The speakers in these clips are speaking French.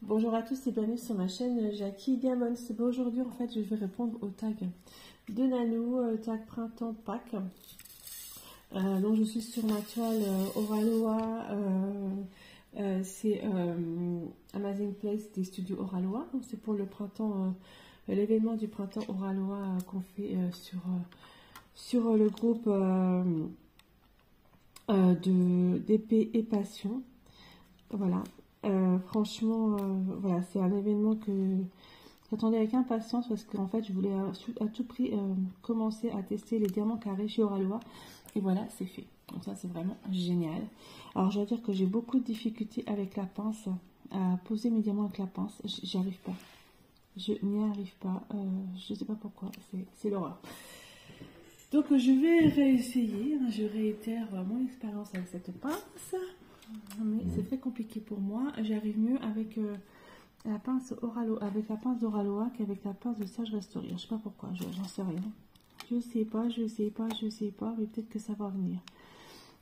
Bonjour à tous et bienvenue sur ma chaîne Jackie Diamond. Aujourd'hui en fait je vais répondre au tag de Nanou, tag printemps Pâques. Donc je suis sur ma toile Oraloa, c'est Amazing Place des studios Oraloa. Donc c'est pour le printemps, l'événement du printemps Oraloa qu'on fait sur le groupe d'épée et passion. Voilà. Franchement, voilà, c'est un événement que j'attendais avec impatience parce qu'en fait, je voulais à tout prix commencer à tester les diamants carrés chez Oraloa. Et voilà, c'est fait. Donc ça, c'est vraiment génial. Alors, je dois dire que j'ai beaucoup de difficultés avec la pince, à poser mes diamants avec la pince. J'y arrive pas. Je n'y arrive pas. Je ne sais pas pourquoi. C'est l'horreur. Donc, je vais réessayer. Je réitère mon expérience avec cette pince. Mais c'est très compliqué pour moi. J'arrive mieux avec la pince d'Oraloa qu'avec la pince de Sage Restaurer. Je sais pas pourquoi, j'en sais rien. Je sais pas, mais peut-être que ça va venir.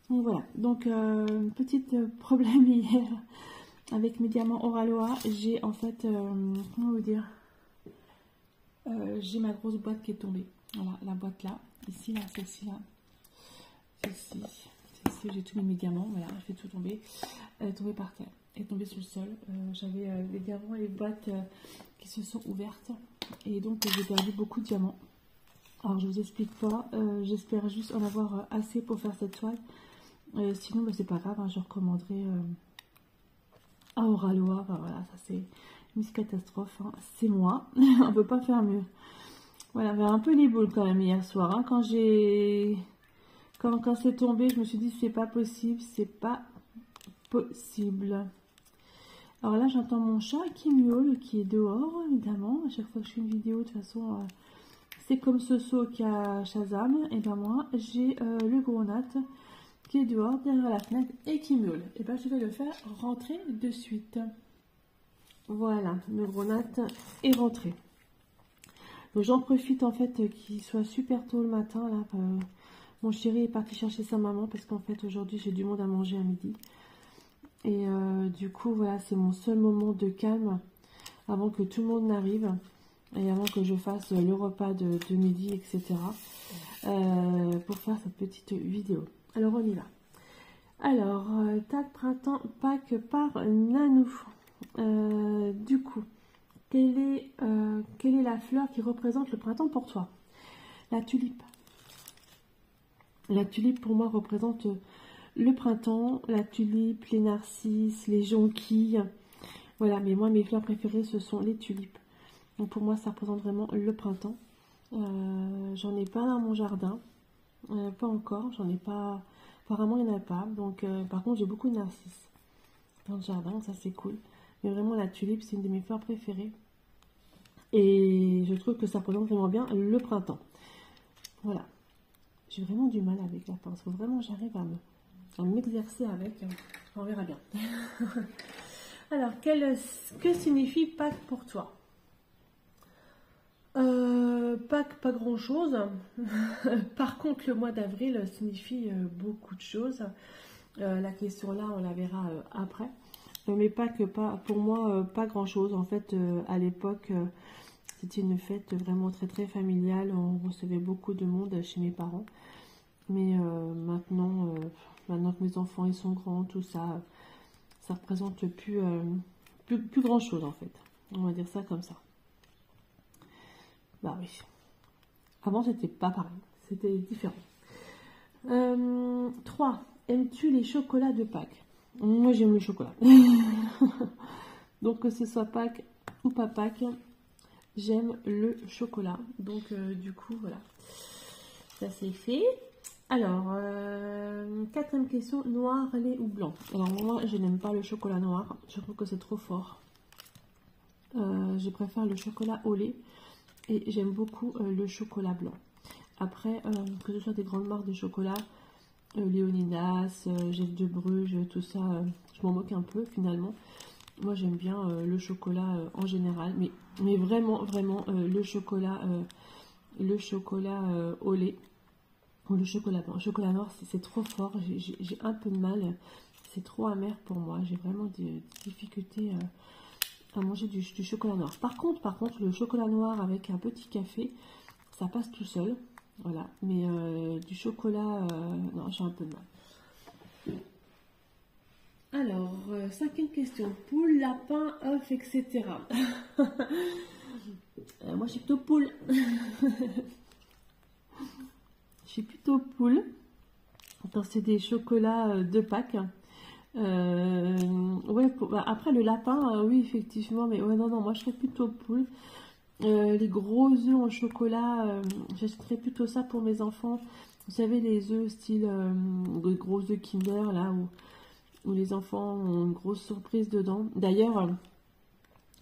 Donc voilà. Donc petit problème hier avec mes diamants Oraloa. J'ai en fait, comment vous dire, j'ai ma grosse boîte qui est tombée. Voilà, la boîte là, ici là, celle-ci là, celle-ci. J'ai tous mes diamants, voilà, je fais tout tomber. Elle est tombée par terre, elle est tombée sur le sol. J'avais les diamants et les boîtes qui se sont ouvertes. Et donc j'ai perdu beaucoup de diamants. Alors je vous explique pas, j'espère juste en avoir assez pour faire cette toile. Sinon c'est pas grave, hein, je recommanderai à Oraloa. Enfin, voilà, ça c'est une catastrophe, hein. C'est moi, on peut pas faire mieux. Voilà, j'avais un peu les boules quand même hier soir, hein, Quand c'est tombé, je me suis dit c'est pas possible, c'est pas possible. Alors là, j'entends mon chat qui miaule, qui est dehors, évidemment. À chaque fois que je fais une vidéo, de toute façon, c'est comme Soso qui a Shazam. Et ben moi, j'ai le gros nat qui est dehors, derrière la fenêtre, et qui miaule. Et ben je vais le faire rentrer de suite. Voilà, le gros nat est rentré. Donc j'en profite en fait qu'il soit super tôt le matin, là. Mon chéri est parti chercher sa maman parce qu'en fait aujourd'hui j'ai du monde à manger à midi. Et du coup voilà, c'est mon seul moment de calme avant que tout le monde n'arrive et avant que je fasse le repas de midi, etc. Pour faire cette petite vidéo. Alors on y va. Alors, tag printemps Pâques par Nanou. Du coup, quelle est la fleur qui représente le printemps pour toi? La tulipe. La tulipe, pour moi, représente le printemps, la tulipe, les narcisses, les jonquilles. Voilà, mais moi, mes fleurs préférées, ce sont les tulipes. Donc, pour moi, ça représente vraiment le printemps. J'en ai pas dans mon jardin. Pas encore, j'en ai pas. Apparemment, il n'y en a pas. Donc, par contre, j'ai beaucoup de narcisses dans le jardin, donc ça, c'est cool. Mais vraiment, la tulipe, c'est une de mes fleurs préférées. Et je trouve que ça représente vraiment bien le printemps. Voilà. J'ai vraiment du mal avec la pince. Il faut vraiment que j'arrive à m'exercer avec. On verra bien. Alors, que signifie Pâques pour toi? Pâques, pas grand-chose. Par contre, le mois d'avril signifie beaucoup de choses. La question là, on la verra après. Mais Pâques, pour moi, pas grand-chose. En fait, à l'époque, c'était une fête vraiment très très familiale. On recevait beaucoup de monde chez mes parents. Mais maintenant que mes enfants ils sont grands, tout ça, ça représente plus grand chose en fait. On va dire ça comme ça. Bah oui. Avant c'était pas pareil, c'était différent. 3. Aimes-tu les chocolats de Pâques? Moi j'aime le chocolat. Donc que ce soit Pâques ou pas Pâques, j'aime le chocolat. Donc du coup voilà. Ça c'est fait. Alors, quatrième question, noir, lait ou blanc? Alors moi, je n'aime pas le chocolat noir, je trouve que c'est trop fort. Je préfère le chocolat au lait et j'aime beaucoup le chocolat blanc. Après, que ce soit des grandes marques de chocolat, Léonidas, Jeff de Bruges, tout ça, je m'en moque un peu finalement. Moi, j'aime bien le chocolat en général, mais vraiment, le chocolat au lait. Ou le chocolat blanc. Le chocolat noir, c'est trop fort. J'ai un peu de mal. C'est trop amer pour moi. J'ai vraiment des difficultés à manger du chocolat noir. Par contre, le chocolat noir avec un petit café, ça passe tout seul. Voilà, mais du chocolat, non, j'ai un peu de mal. Alors, cinquième question. Poule, lapin, œuf, etc. Moi, je suis plutôt poule. Je suis plutôt poule. Enfin, c'est des chocolats de Pâques. Ouais, bah, après le lapin, oui, effectivement, mais ouais, non, moi je serais plutôt poule. Les gros œufs en chocolat, j'achèterais plutôt ça pour mes enfants. Vous savez, les œufs style les gros œufs Kinder, là, où les enfants ont une grosse surprise dedans. D'ailleurs,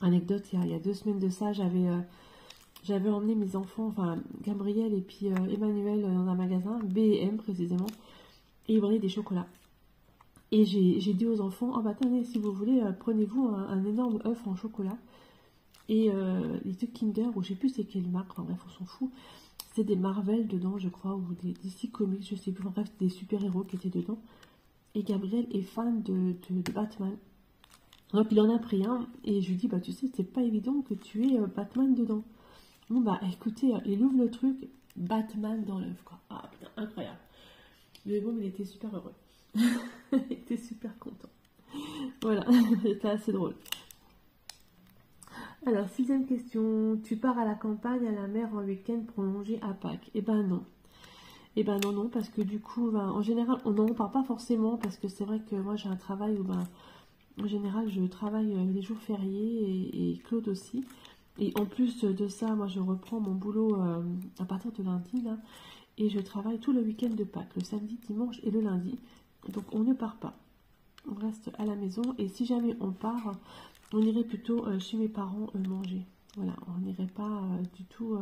anecdote, il y a 2 semaines de ça, j'avais emmené mes enfants, enfin Gabriel et puis Emmanuel dans un magasin, B&M précisément, et ils vendaient des chocolats. Et j'ai dit aux enfants, oh bah attendez, si vous voulez, prenez-vous un énorme œuf en chocolat. Et les trucs Kinder, ou je sais plus c'est quelle marque, enfin bref, on s'en fout. C'était des Marvel dedans, je crois, ou des DC Comics, je sais plus, enfin bref, des super-héros qui étaient dedans. Et Gabriel est fan de Batman. Donc il en a pris un, et je lui dis, bah tu sais, c'est pas évident que tu aies Batman dedans. Bon bah écoutez, il ouvre le truc, Batman dans l'œuf, quoi. Ah putain, incroyable. Mais bon, il était super heureux. Il était super content. Voilà, c'était assez drôle. Alors, 6e question. Tu pars à la campagne, à la mer en week-end prolongé à Pâques? Eh ben non. Eh ben non, parce que du coup, ben, en général, on n'en parle pas forcément, parce que c'est vrai que moi j'ai un travail où, ben, en général, je travaille les jours fériés et Claude aussi. Et en plus de ça, moi je reprends mon boulot à partir de lundi, là, et je travaille tout le week-end de Pâques, le samedi, dimanche et le lundi. Donc on ne part pas. On reste à la maison, et si jamais on part, on irait plutôt chez mes parents manger. Voilà, on n'irait pas du tout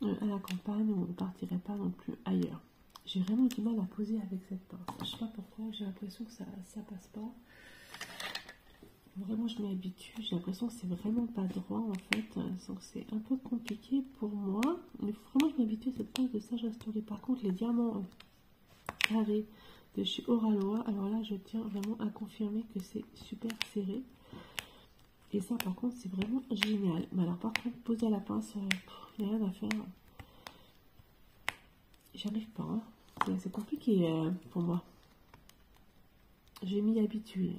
à la campagne, ou on ne partirait pas non plus ailleurs. J'ai vraiment du mal à poser avec cette pince. Je sais pas pourquoi, j'ai l'impression que ça passe pas. Vraiment, je m'y habitue. J'ai l'impression que c'est vraiment pas droit en fait. Donc c'est un peu compliqué pour moi. Mais il faut vraiment que je m'habitue à cette pince de Sage Restauré. Par contre, les diamants carrés de chez Oraloa, alors là, je tiens vraiment à confirmer que c'est super serré. Et ça, par contre, c'est vraiment génial. Mais alors, par contre, poser à la pince, il n'y a rien à faire. J'arrive pas. Hein. C'est compliqué pour moi. Je vais m'y habituer.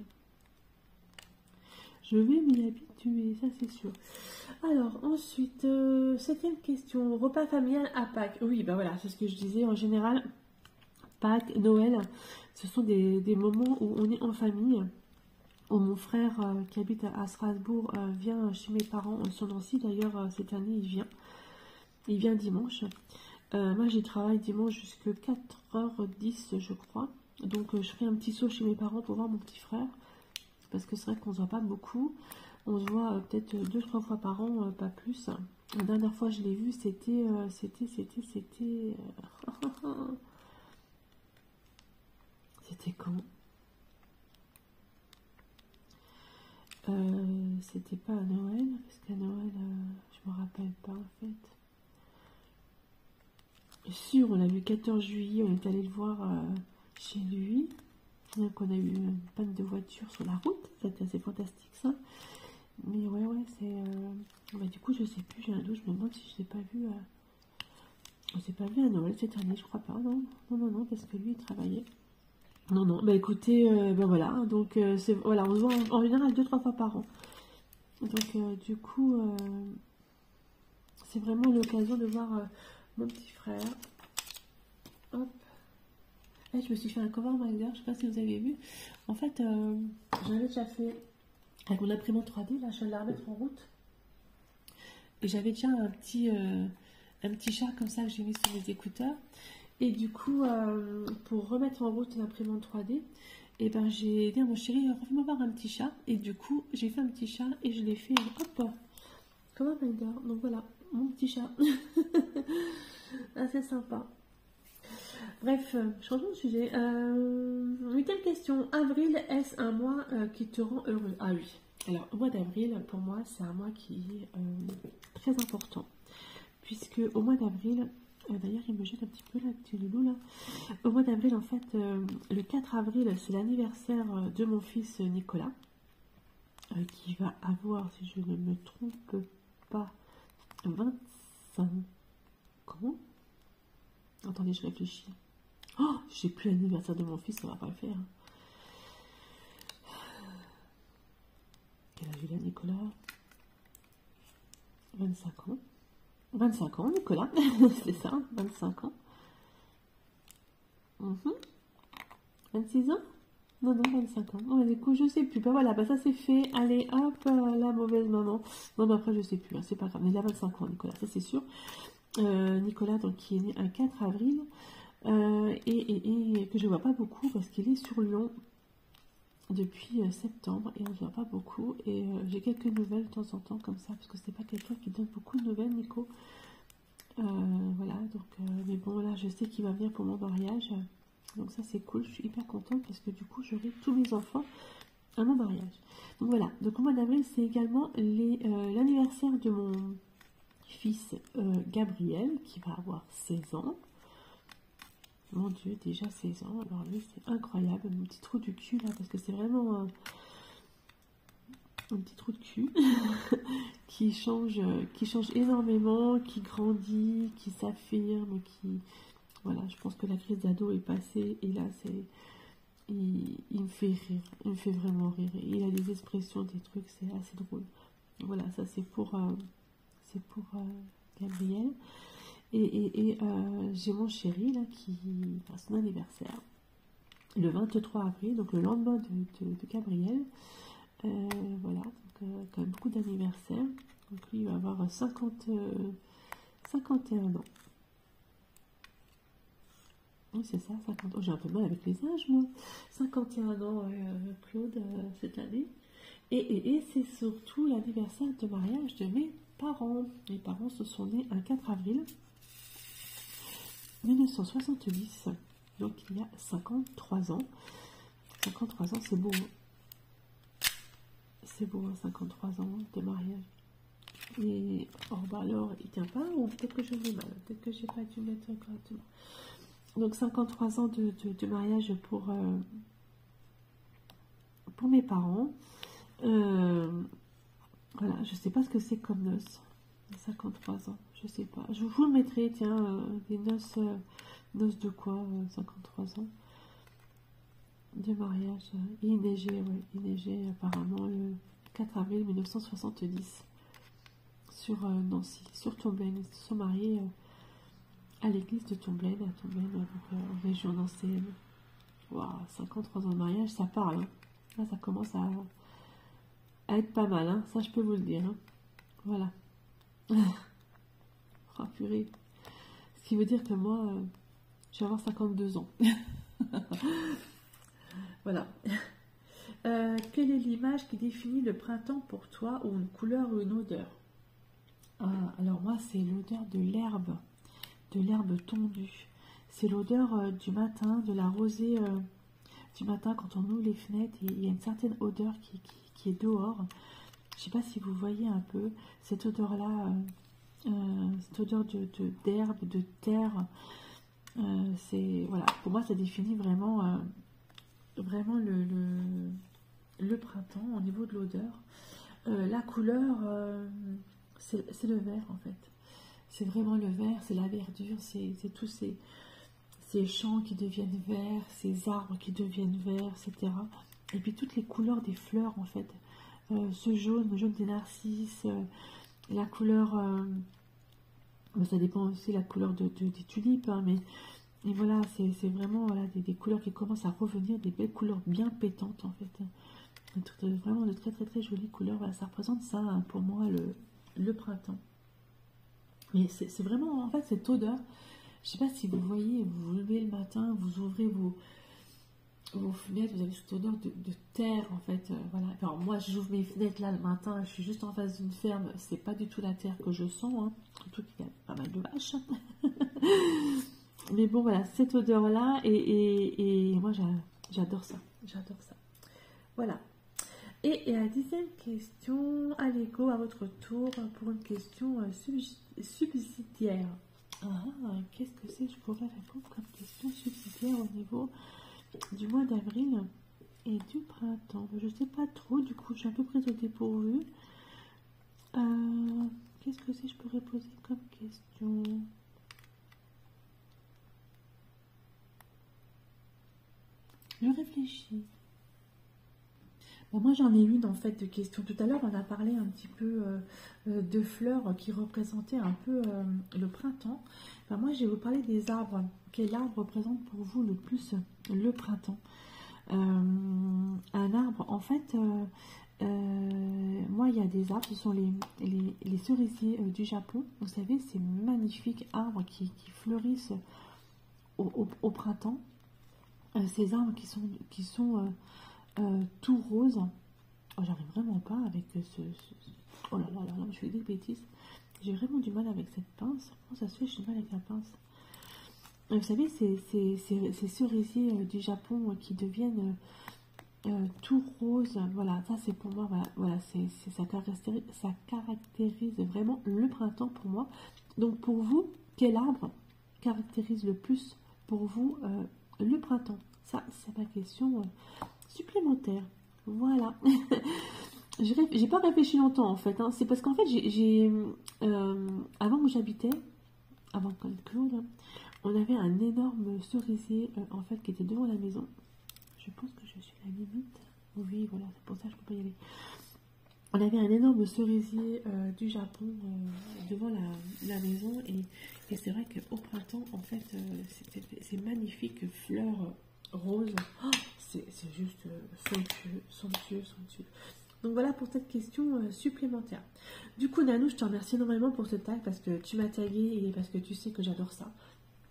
Je vais m'y habituer, ça c'est sûr. Alors, ensuite, 7e question. Repas familial à Pâques. Oui, ben voilà, c'est ce que je disais. En général, Pâques, Noël, ce sont des moments où on est en famille. Où mon frère qui habite à Strasbourg vient chez mes parents sur Nancy. D'ailleurs, cette année, il vient. Il vient dimanche. Moi, j'y travaille dimanche jusqu'à 4h10, je crois. Donc, je ferai un petit saut chez mes parents pour voir mon petit frère. Parce que c'est vrai qu'on ne se voit pas beaucoup. On se voit peut-être 2-3 fois par an, pas plus. La dernière fois, je l'ai vu, c'était... C'était quand? C'était pas à Noël, parce qu'à Noël, je me rappelle pas en fait. Sûr, on l'a vu 14 juillet, on est allé le voir chez lui. Donc on a eu une panne de voiture sur la route, c'était assez fantastique ça. Mais ouais, c'est... Bah, du coup, je sais plus, j'ai un doute, je me demande si je ne l'ai pas vu... Je ne l'ai pas vu à Noël cette année, je crois pas, non, parce que lui, il travaillait. Non, bah écoutez, bah voilà, donc c'est... Voilà, on se voit en général 2-3 fois par an. Donc du coup, c'est vraiment l'occasion de voir mon petit frère. Hop. Là, je me suis fait un cover binder, je sais pas si vous avez vu. En fait, j'en avais déjà fait avec mon imprimante 3D, là je viens de la remettre en route. Et j'avais déjà un petit chat comme ça que j'ai mis sur mes écouteurs. Et du coup, pour remettre en route l'imprimante 3D, et ben j'ai dit à mon chéri, refais-moi voir un petit chat. Et du coup, j'ai fait un petit chat et je l'ai fait, hop, comme un binder. Donc voilà, mon petit chat. Assez sympa. Bref, changeons de sujet. 8e question. Avril, est-ce un mois qui te rend heureux? Ah oui. Alors, au mois d'avril, pour moi, c'est un mois qui est très important. Puisque au mois d'avril, d'ailleurs, il me jette un petit peu là, petit loulou là. Au mois d'avril, en fait, le 4 avril, c'est l'anniversaire de mon fils Nicolas. qui va avoir, si je ne me trompe pas, 25 ans. Attendez, je réfléchis. Oh, j'ai plus l'anniversaire de mon fils, ça va pas le faire. Quel âge il a, Nicolas? 25 ans. 25 ans, Nicolas. C'est ça, 25 ans. 26 ans? Non, non, 25 ans. Oh, du coup, je sais plus. Ben voilà, ben ça c'est fait. Allez, hop, la mauvaise maman. Non, mais après, je sais plus. Hein, c'est pas grave. Mais il a 25 ans, Nicolas, ça c'est sûr. Nicolas, donc, qui est né un 4 avril. Et que je vois pas beaucoup parce qu'il est sur Lyon depuis septembre et on ne voit pas beaucoup. Et j'ai quelques nouvelles de temps en temps comme ça parce que c'est pas quelqu'un qui donne beaucoup de nouvelles, Nico. Voilà, donc, mais bon, là, je sais qu'il va venir pour mon mariage. Donc ça c'est cool, je suis hyper contente parce que du coup j'aurai tous mes enfants à mon mariage. Donc voilà, donc au mois d'avril c'est également l'anniversaire de mon fils Gabriel qui va avoir 16 ans. Mon Dieu, déjà 16 ans, alors lui c'est incroyable, mon petit trou du cul là parce que c'est vraiment un petit trou de cul qui change énormément, qui grandit, qui s'affirme, qui... Voilà, je pense que la crise d'ado est passée et là, il me fait rire, il me fait vraiment rire. Il a des expressions, des trucs, c'est assez drôle. Voilà, ça c'est pour Gabriel. Et j'ai mon chéri là qui passe son anniversaire le 23 avril, donc le lendemain de Gabriel. Voilà, donc quand même beaucoup d'anniversaires. Donc lui il va avoir 51 ans. Oui, c'est ça, 50 ans. J'ai un peu mal avec les âges, moi. 51 ans, Claude, cette année. Et c'est surtout l'anniversaire de mariage de mes parents. Mes parents se sont nés un 4 avril 1970. Donc, il y a 53 ans. 53 ans, c'est beau. Hein. C'est beau, hein, 53 ans de mariage. Et, oh, bah alors, il tient pas, ou peut-être que je vais mal. Peut-être que j'ai pas dû mettre correctement. Donc 53 ans de mariage pour mes parents. Voilà, je sais pas ce que c'est comme noces. 53 ans, je sais pas. Je vous le mettrai, tiens, des noces de quoi 53 ans de mariage. Il neigeait, ouais, il neigeait apparemment le 4 avril 1970 sur Nancy, sur Tomblaine. Ils se sont mariés à l'église de Tomblaine, en région nancéenne. Waouh, 53 ans de mariage, ça parle. Hein. Là, ça commence à être pas mal, hein. Ça je peux vous le dire. Hein. Voilà. Oh purée. Ce qui veut dire que moi, je vais avoir 52 ans. Voilà. Quelle est l'image qui définit le printemps pour toi, ou une couleur ou une odeur? Alors moi, c'est l'odeur de l'herbe tondue. C'est l'odeur du matin, de la rosée du matin quand on ouvre les fenêtres. Et il y a une certaine odeur qui est dehors. Je ne sais pas si vous voyez un peu cette odeur-là, cette odeur d'herbe, de terre. C'est voilà, pour moi, ça définit vraiment, vraiment le printemps au niveau de l'odeur. La couleur, c'est le vert en fait. C'est vraiment le vert, c'est la verdure, c'est tous ces champs qui deviennent verts, ces arbres qui deviennent verts, etc. Et puis toutes les couleurs des fleurs en fait. Ce jaune, le jaune des narcisses, la couleur, ça dépend aussi la couleur des tulipes, hein, mais et voilà, c'est vraiment voilà, des couleurs qui commencent à revenir, des belles couleurs bien pétantes en fait. Vraiment de très très très jolies couleurs, voilà, ça représente ça hein, pour moi le printemps. Mais c'est vraiment, en fait, cette odeur, je ne sais pas si vous voyez, vous vous levez le matin, vous ouvrez vos fenêtres, vous avez cette odeur de terre, en fait, voilà. Alors moi, j'ouvre mes fenêtres là le matin, je suis juste en face d'une ferme, c'est pas du tout la terre que je sens, hein, surtout qu'il y a pas mal de vaches. Mais bon, voilà, cette odeur-là, et moi, j'adore ça, Voilà. Et la 10e question, allez go à votre tour pour une question subsidiaire. Qu'est-ce que c'est? Je pourrais répondre comme question subsidiaire au niveau du mois d'avril et du printemps. Je ne sais pas trop, du coup, je suis à peu près prise au dépourvu. Qu'est-ce que c'est, je pourrais poser comme question? Je réfléchis. Bon, moi j'en ai une en fait de questions. Tout à l'heure on a parlé un petit peu de fleurs qui représentaient un peu le printemps. Ben, moi je vais vous parler des arbres. Quel arbre représente pour vous le plus le printemps? Un arbre, en fait, moi il y a des arbres, ce sont les cerisiers du Japon. Vous savez, ces magnifiques arbres qui fleurissent au printemps. Ces arbres qui sont tout roses. Oh, j'arrive vraiment pas avec oh là là là là, je fais des bêtises. J'ai vraiment du mal avec cette pince. Comment ça se fait, j'ai du mal avec la pince? Vous savez, ces cerisiers du Japon qui deviennent tout roses. Voilà, ça c'est pour moi. Voilà, ça caractérise vraiment le printemps pour moi. Donc pour vous, quel arbre caractérise le plus pour vous le printemps? Ça, c'est ma question supplémentaire. Voilà. J'ai pas réfléchi longtemps en fait. Hein. C'est parce qu'en fait, avant où j'habitais, avant Claude, on avait un énorme cerisier en fait qui était devant la maison. Je pense que je suis à la limite. Oui, voilà, c'est pour ça que je peux pas y aller. On avait un énorme cerisier du Japon devant la maison et c'est vrai qu'au printemps, en fait, ces magnifiques fleurs roses, oh, c'est juste somptueux, somptueux, somptueux. Donc voilà pour cette question supplémentaire. Du coup, Nanou, je te remercie énormément pour ce tag parce que tu m'as tagué et parce que tu sais que j'adore ça.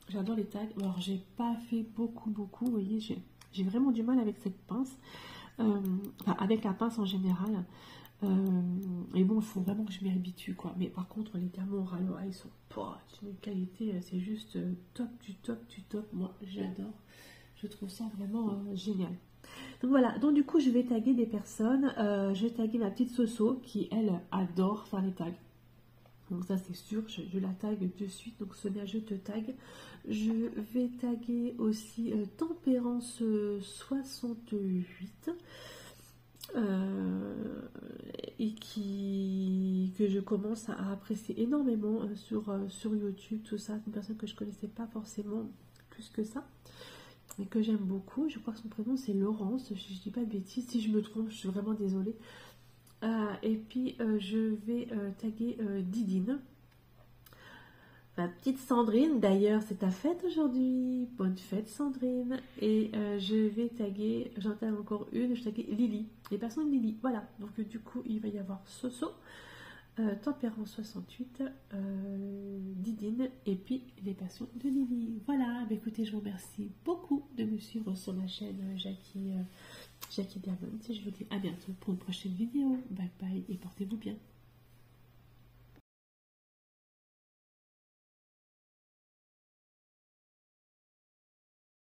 J'adore les tags. Alors, j'ai pas fait beaucoup. Vous voyez, j'ai vraiment du mal avec cette pince. Enfin, avec la pince en général. Et bon, il faut vraiment que je m'y habitue, quoi. Mais par contre, les diamants Raloa, ils sont pas d'une qualité, c'est juste top du top du top. Moi, j'adore. Je trouve ça vraiment génial. Donc voilà, donc du coup, je vais taguer des personnes. Je vais taguer ma petite Soso qui, elle, adore faire les tags. Donc ça, c'est sûr, je la tag de suite. Donc Sonia, je te tag. Je vais taguer aussi Tempérance 68. Et que je commence à apprécier énormément sur YouTube, tout ça. Une personne que je connaissais pas forcément plus que ça, mais que j'aime beaucoup. Je crois que son prénom c'est Laurence, je dis pas de bêtises. Si je me trompe, je suis vraiment désolée. Et puis je vais taguer Didine. Ma petite Sandrine, d'ailleurs, c'est ta fête aujourd'hui. Bonne fête, Sandrine. Et je vais taguer, j'en tague encore une, je taguer Lily. Les personnes Lily, voilà. Donc, du coup, il va y avoir Soso, Tempérance 68, Didine, et puis les passions de Lily. Voilà. Bah, écoutez, je vous remercie beaucoup de me suivre sur ma chaîne Jackie Diamond. Je vous dis à bientôt pour une prochaine vidéo. Bye bye et portez-vous bien.